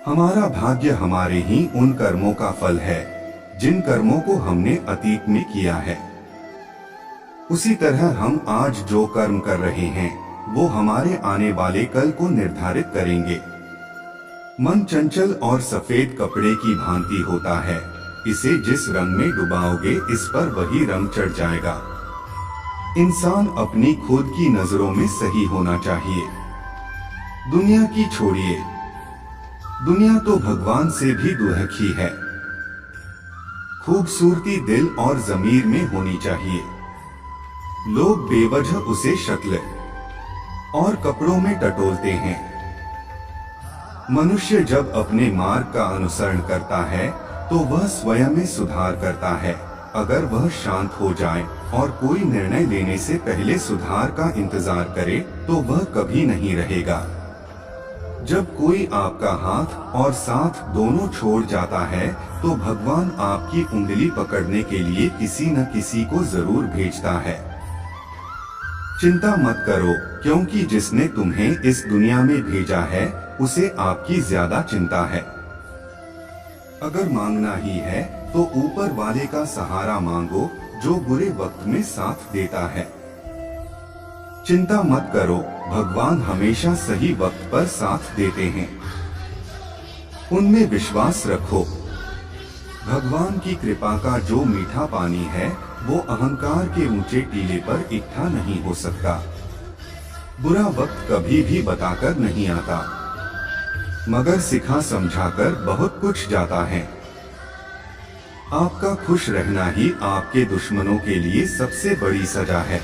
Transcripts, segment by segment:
हमारा भाग्य हमारे ही उन कर्मों का फल है जिन कर्मों को हमने अतीत में किया है। उसी तरह हम आज जो कर्म कर रहे हैं वो हमारे आने वाले कल को निर्धारित करेंगे। मन चंचल और सफेद कपड़े की भांति होता है, इसे जिस रंग में डुबाओगे इस पर वही रंग चढ़ जाएगा। इंसान अपनी खुद की नजरों में सही होना चाहिए। दुनिया की छोड़िए, दुनिया तो भगवान से भी दुर्लभ है। खूबसूरती दिल और जमीर में होनी चाहिए। लोग बेवजह उसे शक्ल और कपड़ों में टटोलते हैं। मनुष्य जब अपने मार्ग का अनुसरण करता है तो वह स्वयं में सुधार करता है। अगर वह शांत हो जाए और कोई निर्णय लेने से पहले सुधार का इंतजार करे तो वह कभी नहीं रहेगा। जब कोई आपका हाथ और साथ दोनों छोड़ जाता है तो भगवान आपकी उंगली पकड़ने के लिए किसी न किसी को जरूर भेजता है। चिंता मत करो, क्योंकि जिसने तुम्हें इस दुनिया में भेजा है उसे आपकी ज्यादा चिंता है। अगर मांगना ही है तो ऊपर वाले का सहारा मांगो, जो बुरे वक्त में साथ देता है। चिंता मत करो, भगवान हमेशा सही वक्त पर साथ देते हैं। उनमें विश्वास रखो। भगवान की कृपा का जो मीठा पानी है वो अहंकार के ऊंचे टीले पर इकट्ठा नहीं हो सकता। बुरा वक्त कभी भी बताकर नहीं आता, मगर सिखा समझाकर बहुत कुछ जाता है। आपका खुश रहना ही आपके दुश्मनों के लिए सबसे बड़ी सजा है।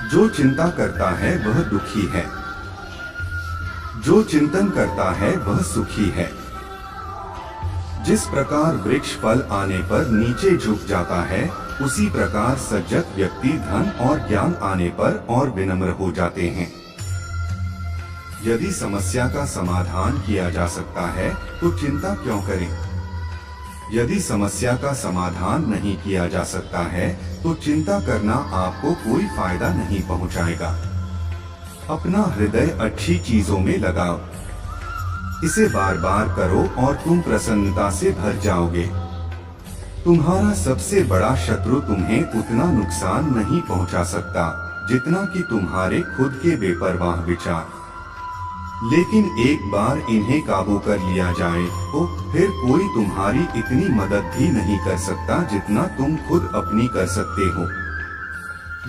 जो चिंता करता है वह दुखी है, जो चिंतन करता है वह सुखी है। जिस प्रकार वृक्ष फल आने पर नीचे झुक जाता है, उसी प्रकार सज्जन व्यक्ति धन और ज्ञान आने पर और विनम्र हो जाते हैं। यदि समस्या का समाधान किया जा सकता है तो चिंता क्यों करें? यदि समस्या का समाधान नहीं किया जा सकता है तो चिंता करना आपको कोई फायदा नहीं पहुंचाएगा। अपना हृदय अच्छी चीजों में लगाओ, इसे बार बार करो और तुम प्रसन्नता से भर जाओगे। तुम्हारा सबसे बड़ा शत्रु तुम्हें उतना नुकसान नहीं पहुंचा सकता जितना कि तुम्हारे खुद के बेपरवाह विचार। लेकिन एक बार इन्हें काबू कर लिया जाए तो फिर कोई तुम्हारी इतनी मदद भी नहीं कर सकता जितना तुम खुद अपनी कर सकते हो।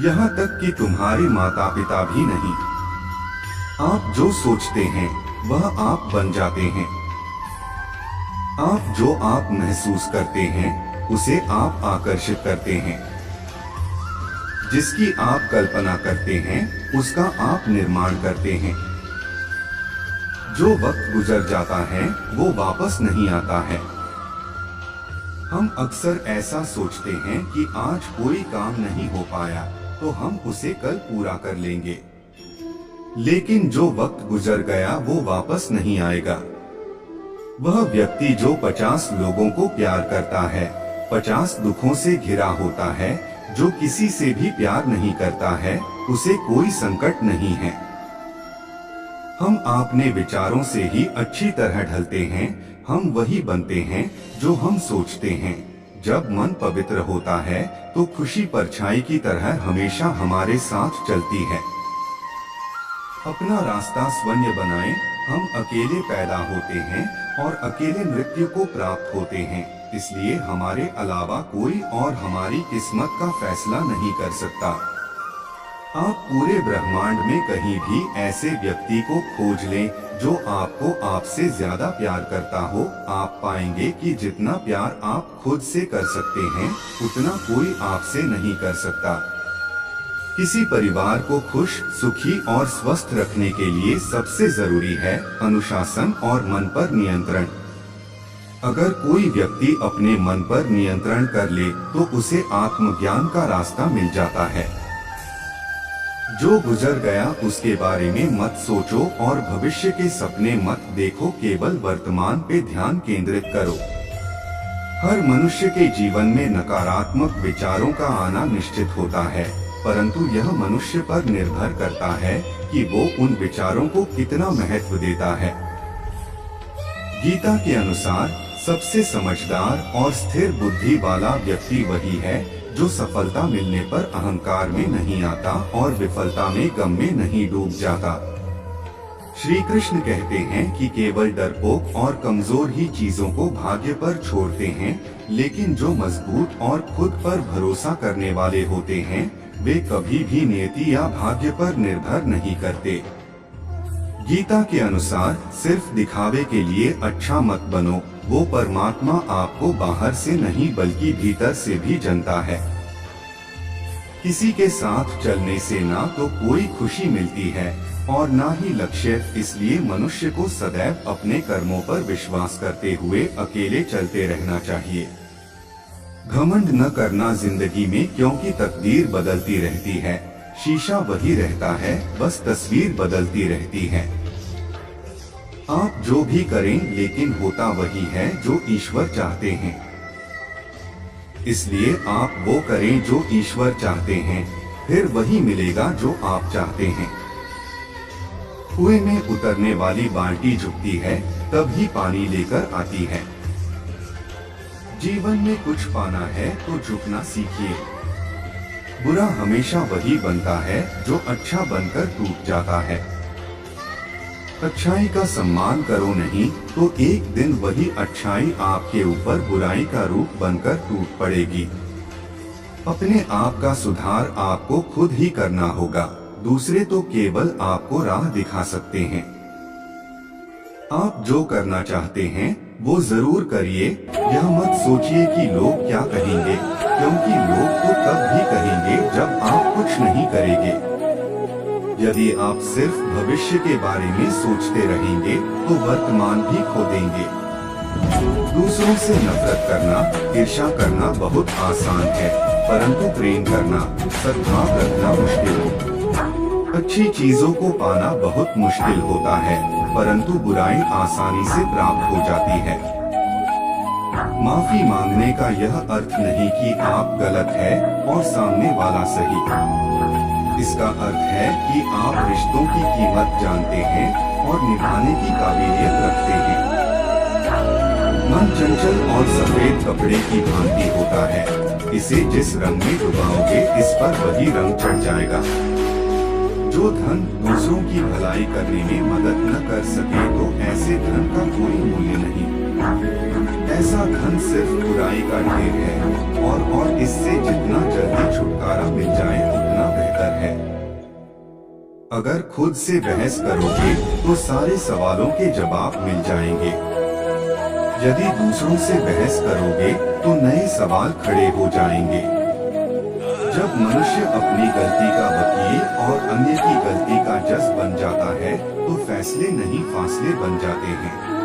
यहाँ तक कि तुम्हारे माता पिता भी नहीं। आप जो सोचते हैं वह आप बन जाते हैं। आप जो आप महसूस करते हैं उसे आप आकर्षित करते हैं। जिसकी आप कल्पना करते हैं उसका आप निर्माण करते हैं। जो वक्त गुजर जाता है वो वापस नहीं आता है। हम अक्सर ऐसा सोचते हैं कि आज कोई काम नहीं हो पाया तो हम उसे कल पूरा कर लेंगे, लेकिन जो वक्त गुजर गया वो वापस नहीं आएगा। वह व्यक्ति जो 50 लोगों को प्यार करता है, 50 दुखों से घिरा होता है, जो किसी से भी प्यार नहीं करता है, उसे कोई संकट नहीं है। हम अपने विचारों से ही अच्छी तरह ढलते हैं। हम वही बनते हैं जो हम सोचते हैं। जब मन पवित्र होता है तो खुशी परछाई की तरह हमेशा हमारे साथ चलती है। अपना रास्ता स्वयं बनाएं। हम अकेले पैदा होते हैं और अकेले मृत्यु को प्राप्त होते हैं, इसलिए हमारे अलावा कोई और हमारी किस्मत का फैसला नहीं कर सकता। आप पूरे ब्रह्मांड में कहीं भी ऐसे व्यक्ति को खोज लें जो आपको आपसे ज्यादा प्यार करता हो। आप पाएंगे कि जितना प्यार आप खुद से कर सकते हैं उतना कोई आपसे नहीं कर सकता। किसी परिवार को खुश, सुखी और स्वस्थ रखने के लिए सबसे जरूरी है अनुशासन और मन पर नियंत्रण। अगर कोई व्यक्ति अपने मन पर नियंत्रण कर ले तो उसे आत्मज्ञान का रास्ता मिल जाता है। जो गुजर गया उसके बारे में मत सोचो और भविष्य के सपने मत देखो, केवल वर्तमान पे ध्यान केंद्रित करो। हर मनुष्य के जीवन में नकारात्मक विचारों का आना निश्चित होता है, परंतु यह मनुष्य पर निर्भर करता है कि वो उन विचारों को कितना महत्व देता है। गीता के अनुसार सबसे समझदार और स्थिर बुद्धि वाला व्यक्ति वही है जो सफलता मिलने पर अहंकार में नहीं आता और विफलता में गम में नहीं डूब जाता। श्री कृष्ण कहते हैं कि केवल डरपोक और कमजोर ही चीजों को भाग्य पर छोड़ते हैं, लेकिन जो मजबूत और खुद पर भरोसा करने वाले होते हैं वे कभी भी नियति या भाग्य पर निर्भर नहीं करते। गीता के अनुसार सिर्फ दिखावे के लिए अच्छा मत बनो, वो परमात्मा आपको बाहर से नहीं बल्कि भीतर से भी जानता है। किसी के साथ चलने से ना तो कोई खुशी मिलती है और ना ही लक्ष्य, इसलिए मनुष्य को सदैव अपने कर्मों पर विश्वास करते हुए अकेले चलते रहना चाहिए। घमंड न करना जिंदगी में, क्योंकि तकदीर बदलती रहती है, शीशा वही रहता है, बस तस्वीर बदलती रहती है। आप जो भी करें लेकिन होता वही है जो ईश्वर चाहते हैं, इसलिए आप वो करें जो ईश्वर चाहते हैं, फिर वही मिलेगा जो आप चाहते हैं। कुएं में उतरने वाली बाल्टी झुकती है तभी पानी लेकर आती है। जीवन में कुछ पाना है तो झुकना सीखिए। बुरा हमेशा वही बनता है जो अच्छा बनकर टूट जाता है। अच्छाई का सम्मान करो नहीं तो एक दिन वही अच्छाई आपके ऊपर बुराई का रूप बनकर टूट पड़ेगी। अपने आप का सुधार आपको खुद ही करना होगा, दूसरे तो केवल आपको राह दिखा सकते हैं। आप जो करना चाहते हैं वो जरूर करिए। यह मत सोचिए कि लोग क्या कहेंगे, क्योंकि लोग तो तब भी कहेंगे जब आप कुछ नहीं करेंगे। यदि आप सिर्फ भविष्य के बारे में सोचते रहेंगे तो वर्तमान भी खो देंगे। दूसरों से नफरत करना, ईर्ष्या करना बहुत आसान है, परंतु प्रेम करना, सद्भाव रखना मुश्किल हो। अच्छी चीजों को पाना बहुत मुश्किल होता है, परंतु बुराई आसानी से प्राप्त हो जाती है। माफी मांगने का यह अर्थ नहीं कि आप गलत है और सामने वाला सही। इसका अर्थ है कि आप रिश्तों की कीमत जानते हैं और निभाने की काबिलियत रखते हैं। मन चंचल और सफेद कपड़े की भांति होता है, इसे जिस रंग में डुबाओगे इस पर वही रंग चढ़ जाएगा। जो धन दूसरों की भलाई करने में मदद न कर सके तो ऐसे धन का कोई मूल्य नहीं। ऐसा धन सिर्फ बुराई का ढेर है और इससे जितना जल्दी छुटकारा मिल जाए उतना बेहतर है। अगर खुद से बहस करोगे तो सारे सवालों के जवाब मिल जाएंगे। यदि दूसरों से बहस करोगे तो नए सवाल खड़े हो जाएंगे। जब मनुष्य अपनी गलती का वकील और अन्य की गलती का जज बन जाता है तो फैसले नहीं फासले बन जाते हैं।